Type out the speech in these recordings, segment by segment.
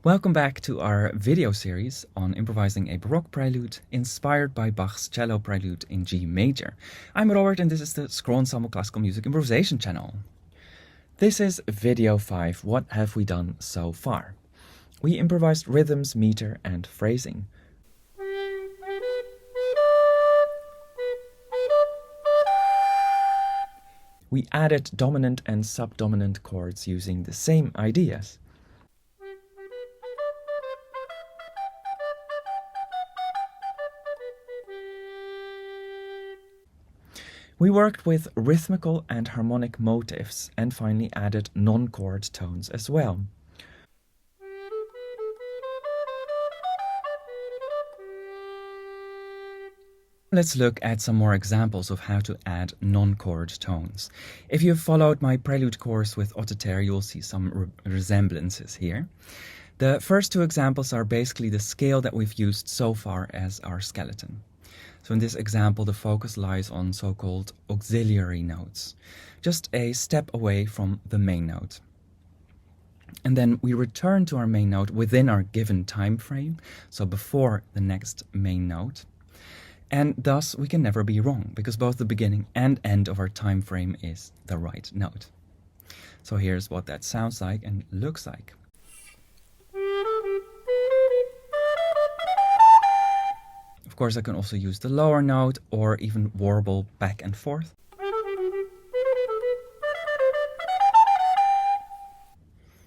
Welcome back to our video series on improvising a Baroque prelude inspired by Bach's cello prelude in G major. I'm Robert and this is the Scroll Ensemble Classical Music Improvisation channel. This is video 5. What have we done so far? We improvised rhythms, meter and phrasing. We added dominant and subdominant chords using the same ideas. We worked with rhythmical and harmonic motifs and finally added non-chord tones as well. Let's look at some more examples of how to add non-chord tones. If you've followed my Prelude course with Otto Terry, you'll see some resemblances here. The first two examples are basically the scale that we've used so far as our skeleton. So in this example, the focus lies on so-called auxiliary notes, just a step away from the main note. And then we return to our main note within our given time frame, so before the next main note. And thus we can never be wrong, because both the beginning and end of our time frame is the right note. So here's what that sounds like and looks like. Of course, I can also use the lower note or even warble back and forth.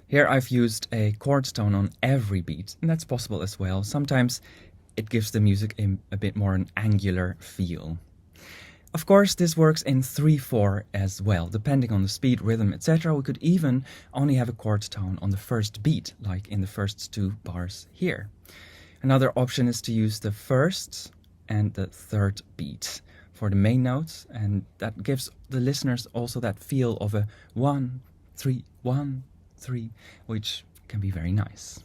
Here I've used a chord tone on every beat, and that's possible as well. Sometimes it gives the music a bit more an angular feel. Of course, this works in 3/4 as well. Depending on the speed, rhythm, etc., we could even only have a chord tone on the first beat, like in the first 2 bars here. Another option is to use the first and the third beat for the main notes, and that gives the listeners also that feel of a 1, 3, 1, 3, which can be very nice.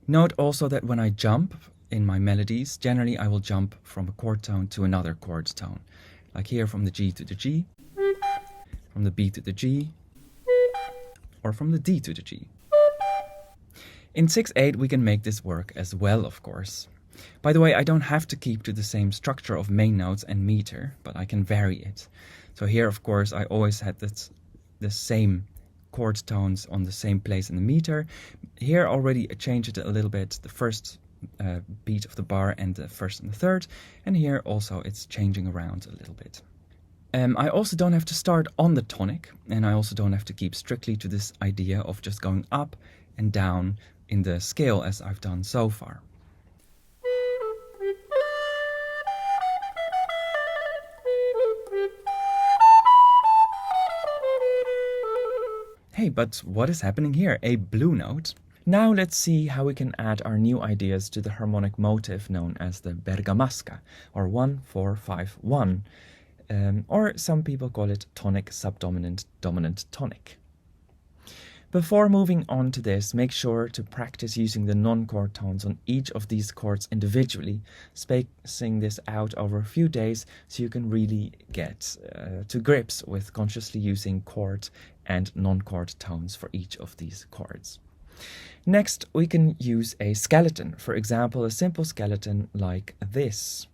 Note also that when I jump in my melodies, generally I will jump from a chord tone to another chord tone, like here from the G to the G, from the B to the G, or from the D to the G. In 6/8 we can make this work as well, of course. By the way, I don't have to keep to the same structure of main notes and meter, but I can vary it. So here, of course, I always had the same chord tones on the same place in the meter. Here already I changed it a little bit, the first beat of the bar and the first and the third, and here also it's changing around a little bit. I also don't have to start on the tonic, and I also don't have to keep strictly to this idea of just going up and down in the scale as I've done so far. Hey, but what is happening here? A blue note. Now let's see how we can add our new ideas to the harmonic motif known as the Bergamasca, or 1-4-5-1. Or some people call it tonic, subdominant, dominant, tonic. Before moving on to this, make sure to practice using the non-chord tones on each of these chords individually, spacing this out over a few days so you can really get to grips with consciously using chord and non-chord tones for each of these chords. Next, we can use a skeleton, for example, a simple skeleton like this.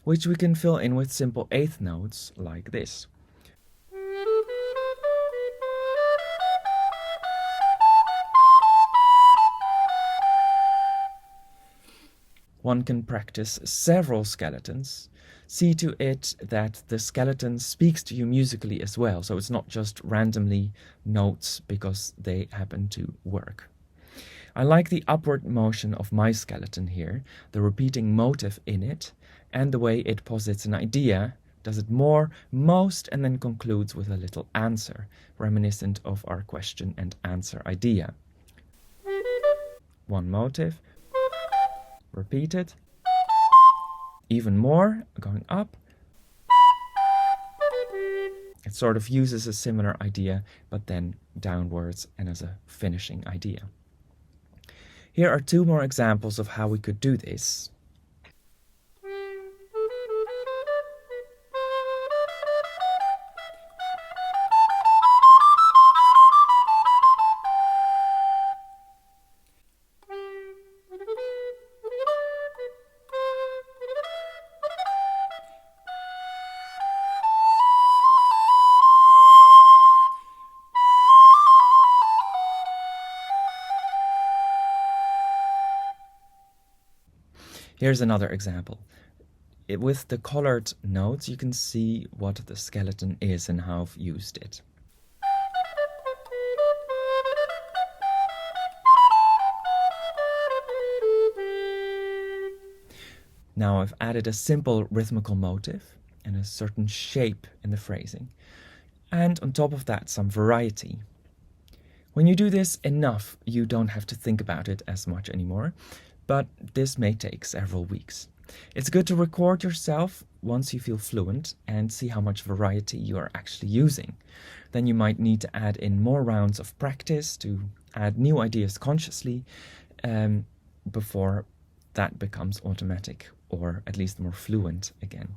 Which we can fill in with simple 8th notes like this. One can practice several skeletons. See to it that the skeleton speaks to you musically as well, so it's not just randomly notes because they happen to work. I like the upward motion of my skeleton here, the repeating motif in it, and the way it posits an idea, does it more, most, and then concludes with a little answer, reminiscent of our question and answer idea. One motif, repeated, even more, going up. It sort of uses a similar idea, but then downwards and as a finishing idea. Here are two more examples of how we could do this. Here's another example. With the colored notes, you can see what the skeleton is and how I've used it. Now I've added a simple rhythmical motif and a certain shape in the phrasing. And on top of that, some variety. When you do this enough, you don't have to think about it as much anymore, but this may take several weeks. It's good to record yourself once you feel fluent and see how much variety you are actually using. Then you might need to add in more rounds of practice to add new ideas consciously before that becomes automatic, or at least more fluent again.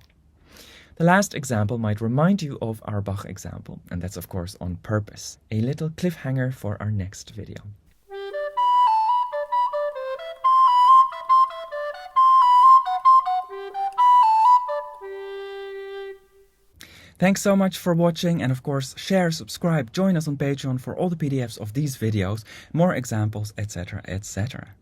The last example might remind you of our Bach example, and that's of course on purpose. A little cliffhanger for our next video. Thanks so much for watching, and of course share, subscribe, join us on Patreon for all the PDFs of these videos, more examples, etc., etc.